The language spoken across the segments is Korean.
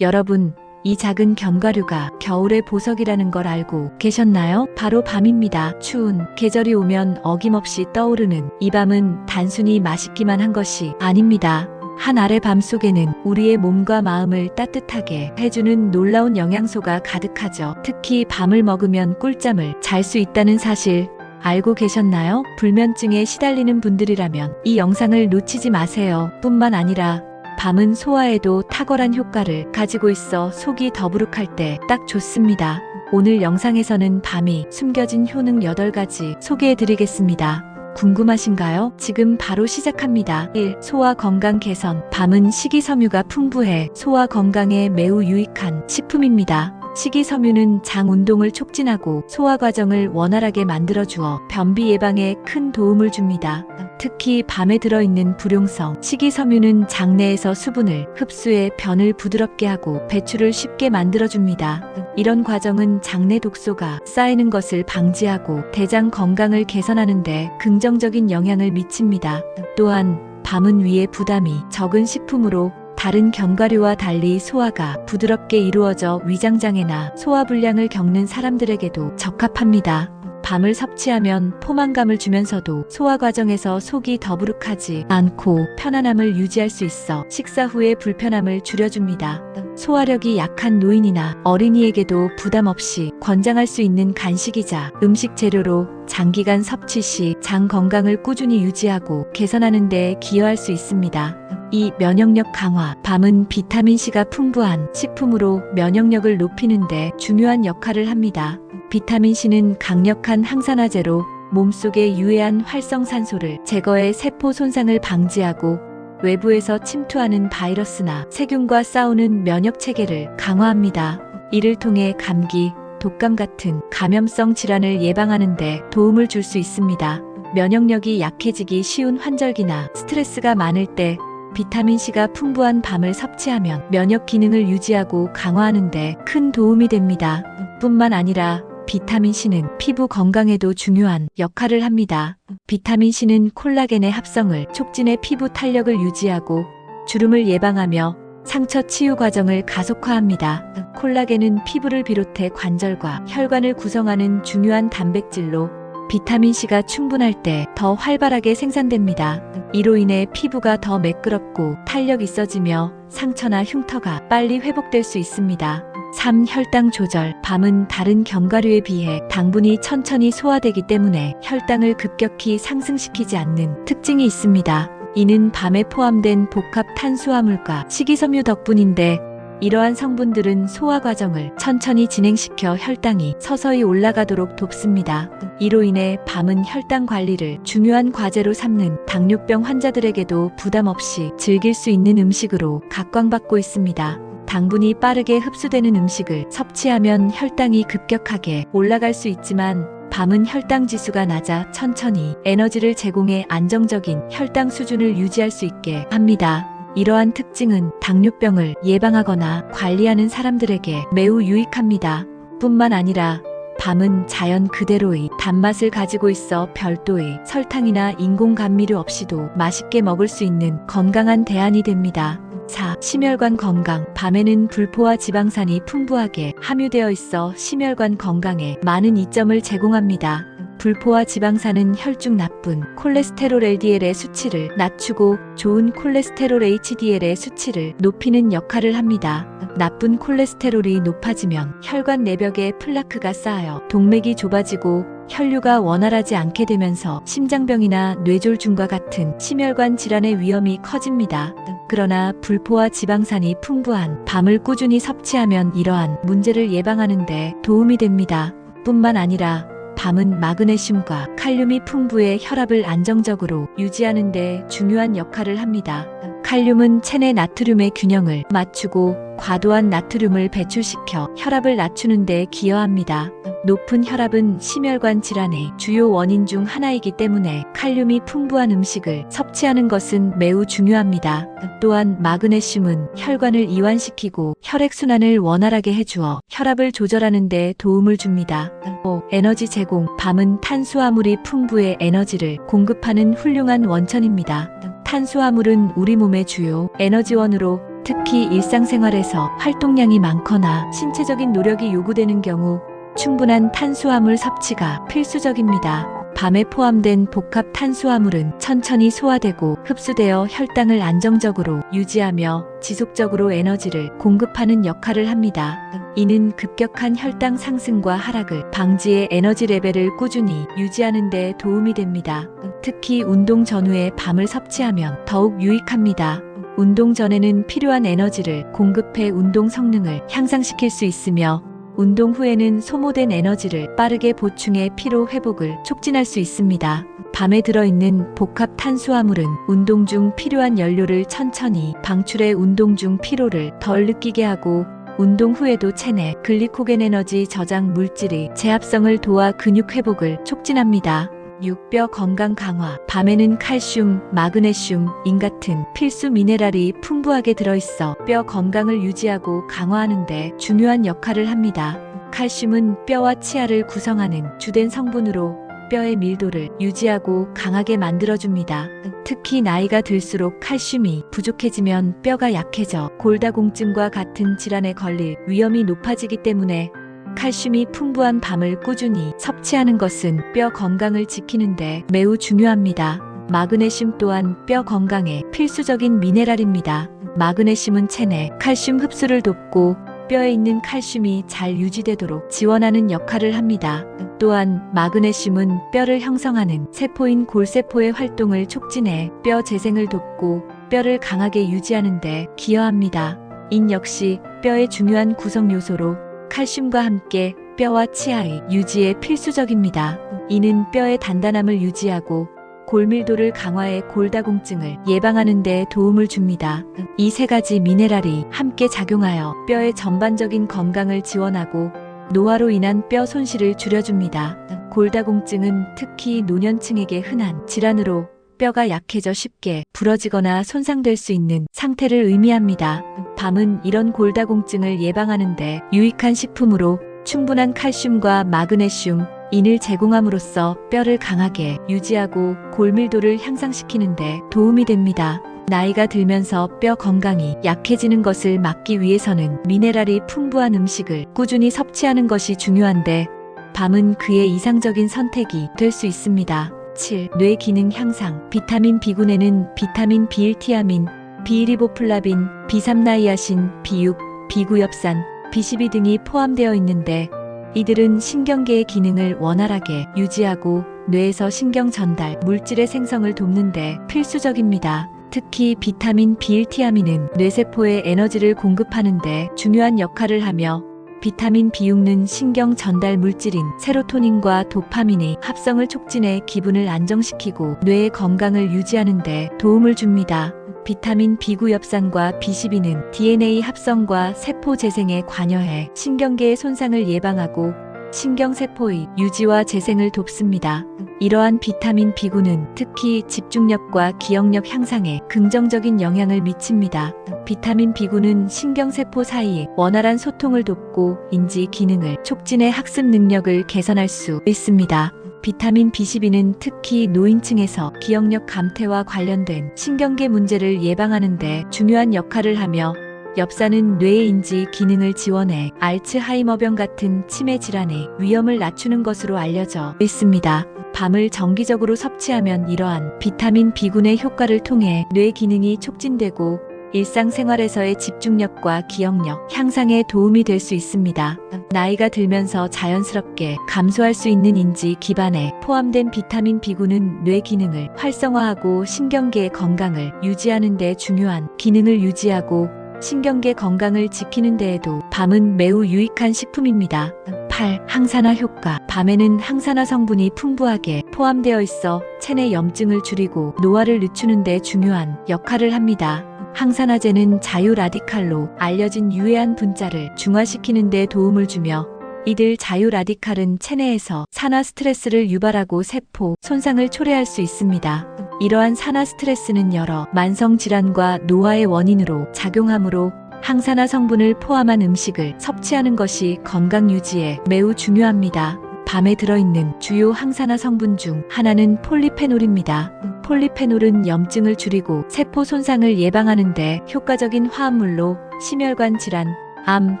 여러분, 이 작은 견과류가 겨울의 보석이라는 걸 알고 계셨나요? 바로 밤입니다. 추운 계절이 오면 어김없이 떠오르는 이 밤은 단순히 맛있기만 한 것이 아닙니다. 한 알의 밤 속에는 우리의 몸과 마음을 따뜻하게 해주는 놀라운 영양소가 가득하죠. 특히 밤을 먹으면 꿀잠을 잘 수 있다는 사실 알고 계셨나요? 불면증에 시달리는 분들이라면 이 영상을 놓치지 마세요. 뿐만 아니라 밤은 소화에도 탁월한 효과를 가지고 있어 속이 더부룩할 때 딱 좋습니다. 오늘 영상에서는 밤이 숨겨진 효능 8가지 소개해드리겠습니다. 궁금하신가요? 지금 바로 시작합니다. 1. 소화 건강 개선. 밤은 식이섬유가 풍부해 소화 건강에 매우 유익한 식품입니다. 식이섬유는 장 운동을 촉진하고 소화 과정을 원활하게 만들어주어 변비 예방에 큰 도움을 줍니다. 특히 밤에 들어있는 불용성 식이섬유는 장내에서 수분을 흡수해 변을 부드럽게 하고 배출을 쉽게 만들어줍니다. 이런 과정은 장내 독소가 쌓이는 것을 방지하고 대장 건강을 개선하는 데 긍정적인 영향을 미칩니다. 또한 밤은 위에 부담이 적은 식품으로 다른 견과류와 달리 소화가 부드럽게 이루어져 위장장애나 소화불량을 겪는 사람들에게도 적합합니다. 밤을 섭취하면 포만감을 주면서도 소화 과정에서 속이 더부룩하지 않고 편안함을 유지할 수 있어 식사 후의 불편함을 줄여줍니다. 소화력이 약한 노인이나 어린이에게도 부담 없이 권장할 수 있는 간식이자 음식 재료로 장기간 섭취 시 장 건강을 꾸준히 유지하고 개선하는 데 기여할 수 있습니다. 2. 면역력 강화. 밤은 비타민C가 풍부한 식품으로 면역력을 높이는 데 중요한 역할을 합니다. 비타민C는 강력한 항산화제로 몸속의 유해한 활성산소를 제거해 세포 손상을 방지하고 외부에서 침투하는 바이러스나 세균과 싸우는 면역 체계를 강화합니다. 이를 통해 감기, 독감 같은 감염성 질환을 예방하는 데 도움을 줄 수 있습니다. 면역력이 약해지기 쉬운 환절기나 스트레스가 많을 때 비타민C가 풍부한 밤을 섭취하면 면역 기능을 유지하고 강화하는 데 큰 도움이 됩니다. 뿐만 아니라 비타민C는 피부 건강에도 중요한 역할을 합니다. 비타민C는 콜라겐의 합성을 촉진해 피부 탄력을 유지하고 주름을 예방하며 상처 치유 과정을 가속화합니다. 콜라겐은 피부를 비롯해 관절과 혈관을 구성하는 중요한 단백질로 비타민C가 충분할 때 더 활발하게 생산됩니다. 이로 인해 피부가 더 매끄럽고 탄력 있어지며 상처나 흉터가 빨리 회복될 수 있습니다. 3. 혈당 조절. 밤은 다른 견과류에 비해 당분이 천천히 소화되기 때문에 혈당을 급격히 상승시키지 않는 특징이 있습니다. 이는 밤에 포함된 복합 탄수화물과 식이섬유 덕분인데 이러한 성분들은 소화 과정을 천천히 진행시켜 혈당이 서서히 올라가도록 돕습니다. 이로 인해 밤은 혈당 관리를 중요한 과제로 삼는 당뇨병 환자들에게도 부담 없이 즐길 수 있는 음식으로 각광받고 있습니다. 당분이 빠르게 흡수되는 음식을 섭취하면 혈당이 급격하게 올라갈 수 있지만 밤은 혈당 지수가 낮아 천천히 에너지를 제공해 안정적인 혈당 수준을 유지할 수 있게 합니다. 이러한 특징은 당뇨병을 예방하거나 관리하는 사람들에게 매우 유익합니다. 뿐만 아니라 밤은 자연 그대로의 단맛을 가지고 있어 별도의 설탕이나 인공 감미료 없이도 맛있게 먹을 수 있는 건강한 대안이 됩니다. 4. 심혈관 건강. 밤에는 불포화 지방산이 풍부하게 함유되어 있어 심혈관 건강에 많은 이점을 제공합니다. 불포화 지방산은 혈중 나쁜 콜레스테롤 LDL의 수치를 낮추고 좋은 콜레스테롤 HDL의 수치를 높이는 역할을 합니다. 나쁜 콜레스테롤이 높아지면 혈관 내벽에 플라크가 쌓여 동맥이 좁아지고 혈류가 원활하지 않게 되면서 심장병이나 뇌졸중과 같은 심혈관 질환의 위험이 커집니다. 그러나 불포화 지방산이 풍부한 밤을 꾸준히 섭취하면 이러한 문제를 예방하는 데 도움이 됩니다. 뿐만 아니라 밤은 마그네슘과 칼륨이 풍부해 혈압을 안정적으로 유지하는 데 중요한 역할을 합니다. 칼륨은 체내 나트륨의 균형을 맞추고 과도한 나트륨을 배출시켜 혈압을 낮추는 데 기여합니다. 높은 혈압은 심혈관 질환의 주요 원인 중 하나이기 때문에 칼륨이 풍부한 음식을 섭취하는 것은 매우 중요합니다. 또한 마그네슘은 혈관을 이완시키고 혈액순환을 원활하게 해주어 혈압을 조절하는 데 도움을 줍니다. 5. 에너지 제공. 밤은 탄수화물이 풍부해 에너지를 공급하는 훌륭한 원천입니다. 탄수화물은 우리 몸의 주요 에너지원으로 특히 일상생활에서 활동량이 많거나 신체적인 노력이 요구되는 경우 충분한 탄수화물 섭취가 필수적입니다. 밤에 포함된 복합 탄수화물은 천천히 소화되고 흡수되어 혈당을 안정적으로 유지하며 지속적으로 에너지를 공급하는 역할을 합니다. 이는 급격한 혈당 상승과 하락을 방지해 에너지 레벨을 꾸준히 유지하는 데 도움이 됩니다. 특히 운동 전후에 밤을 섭취하면 더욱 유익합니다. 운동 전에는 필요한 에너지를 공급해 운동 성능을 향상시킬 수 있으며 운동 후에는 소모된 에너지를 빠르게 보충해 피로 회복을 촉진할 수 있습니다. 밤에 들어있는 복합 탄수화물은 운동 중 필요한 연료를 천천히 방출해 운동 중 피로를 덜 느끼게 하고 운동 후에도 체내 글리코겐 에너지 저장 물질의 재합성을 도와 근육 회복을 촉진합니다. 6. 뼈 건강 강화. 밤에는 칼슘, 마그네슘, 인 같은 필수 미네랄이 풍부하게 들어있어 뼈 건강을 유지하고 강화하는 데 중요한 역할을 합니다. 칼슘은 뼈와 치아를 구성하는 주된 성분으로 뼈의 밀도를 유지하고 강하게 만들어줍니다. 특히 나이가 들수록 칼슘이 부족해지면 뼈가 약해져 골다공증과 같은 질환에 걸릴 위험이 높아지기 때문에 칼슘이 풍부한 밤을 꾸준히 섭취하는 것은 뼈 건강을 지키는데 매우 중요합니다. 마그네슘 또한 뼈 건강에 필수적인 미네랄입니다. 마그네슘은 체내 칼슘 흡수를 돕고 뼈에 있는 칼슘이 잘 유지되도록 지원하는 역할을 합니다. 또한 마그네슘은 뼈를 형성하는 세포인 골세포의 활동을 촉진해 뼈 재생을 돕고 뼈를 강하게 유지하는 데 기여합니다. 인 역시 뼈의 중요한 구성 요소로 칼슘과 함께 뼈와 치아의 유지에 필수적입니다. 이는 뼈의 단단함을 유지하고 골밀도를 강화해 골다공증을 예방하는 데 도움을 줍니다. 이 세 가지 미네랄이 함께 작용하여 뼈의 전반적인 건강을 지원하고 노화로 인한 뼈 손실을 줄여줍니다. 골다공증은 특히 노년층에게 흔한 질환으로 뼈가 약해져 쉽게 부러지거나 손상될 수 있는 상태를 의미합니다. 밤은 이런 골다공증을 예방하는 데 유익한 식품으로 충분한 칼슘과 마그네슘, 인을 제공함으로써 뼈를 강하게 유지하고 골밀도를 향상시키는 데 도움이 됩니다. 나이가 들면서 뼈 건강이 약해지는 것을 막기 위해서는 미네랄이 풍부한 음식을 꾸준히 섭취하는 것이 중요한데 밤은 그의 이상적인 선택이 될 수 있습니다. 7. 뇌 기능 향상. 비타민 B군에는 비타민 B1티아민, 비리보플라빈, B3나이아신, B6, 비구엽산, B12 등이 포함되어 있는데 이들은 신경계의 기능을 원활하게 유지하고 뇌에서 신경 전달 물질의 생성을 돕는 데 필수적입니다. 특히 비타민 B1티아민은 뇌세포에 에너지를 공급하는 데 중요한 역할을 하며 비타민 B6는 신경 전달 물질인 세로토닌과 도파민의 합성을 촉진해 기분을 안정시키고 뇌의 건강을 유지하는 데 도움을 줍니다. 비타민 B구엽산과 B12는 DNA 합성과 세포 재생에 관여해 신경계의 손상을 예방하고 신경세포의 유지와 재생을 돕습니다. 이러한 비타민 B군은 특히 집중력과 기억력 향상에 긍정적인 영향을 미칩니다. 비타민 B군은 신경세포 사이의 원활한 소통을 돕고 인지 기능을 촉진해 학습 능력을 개선할 수 있습니다. 비타민 B12는 특히 노인층에서 기억력 감퇴와 관련된 신경계 문제를 예방하는 데 중요한 역할을 하며 엽산은 뇌의 인지 기능을 지원해 알츠하이머병 같은 치매 질환의 위험을 낮추는 것으로 알려져 있습니다. 밤을 정기적으로 섭취하면 이러한 비타민 B군의 효과를 통해 뇌 기능이 촉진되고 일상생활에서의 집중력과 기억력 향상에 도움이 될 수 있습니다. 나이가 들면서 자연스럽게 감소할 수 있는 인지 기반에 포함된 비타민 B군은 뇌 기능을 활성화하고 신경계의 건강을 유지하는 데 중요한 기능을 유지하고 신경계 건강을 지키는 데에도 밤은 매우 유익한 식품입니다. 8. 항산화 효과. 밤에는 항산화 성분이 풍부하게 포함되어 있어 체내 염증을 줄이고 노화를 늦추는 데 중요한 역할을 합니다. 항산화제는 자유 라디칼로 알려진 유해한 분자를 중화시키는 데 도움을 주며 이들 자유 라디칼은 체내에서 산화 스트레스를 유발하고 세포 손상을 초래할 수 있습니다. 이러한 산화 스트레스는 여러 만성 질환과 노화의 원인으로 작용하므로 항산화 성분을 포함한 음식을 섭취하는 것이 건강 유지에 매우 중요합니다. 밤에 들어있는 주요 항산화 성분 중 하나는 폴리페놀입니다. 폴리페놀은 염증을 줄이고 세포 손상을 예방하는데 효과적인 화합물로 심혈관 질환, 암,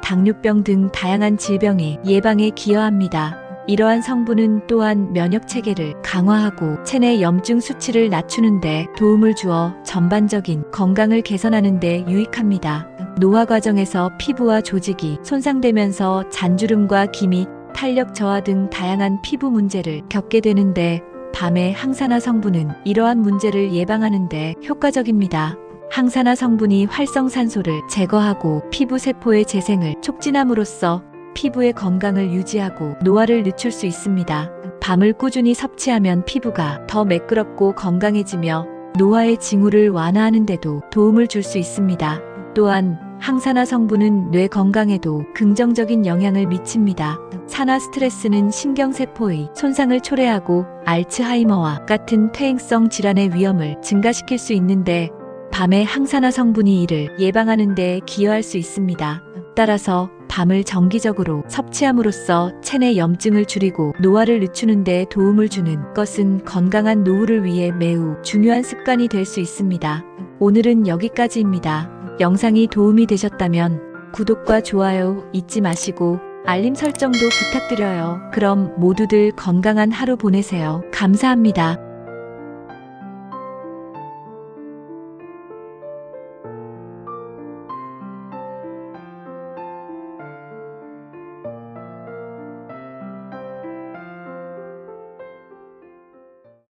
당뇨병 등 다양한 질병의 예방에 기여합니다. 이러한 성분은 또한 면역 체계를 강화하고 체내 염증 수치를 낮추는데 도움을 주어 전반적인 건강을 개선하는 데 유익합니다. 노화 과정에서 피부와 조직이 손상되면서 잔주름과 기미, 탄력 저하 등 다양한 피부 문제를 겪게 되는데 밤의 항산화 성분은 이러한 문제를 예방하는 데 효과적입니다. 항산화 성분이 활성산소를 제거하고 피부 세포의 재생을 촉진함으로써 피부의 건강을 유지하고 노화를 늦출 수 있습니다. 밤을 꾸준히 섭취하면 피부가 더 매끄럽고 건강해지며 노화의 징후를 완화하는 데도 도움을 줄 수 있습니다. 또한 항산화 성분은 뇌 건강에도 긍정적인 영향을 미칩니다. 산화 스트레스는 신경세포의 손상을 초래하고 알츠하이머와 같은 퇴행성 질환의 위험을 증가시킬 수 있는데 밤에 항산화 성분이 이를 예방하는 데 기여할 수 있습니다. 따라서 밤을 정기적으로 섭취함으로써 체내 염증을 줄이고 노화를 늦추는 데 도움을 주는 것은 건강한 노후를 위해 매우 중요한 습관이 될 수 있습니다. 오늘은 여기까지입니다. 영상이 도움이 되셨다면 구독과 좋아요 잊지 마시고 알림 설정도 부탁드려요. 그럼 모두들 건강한 하루 보내세요. 감사합니다.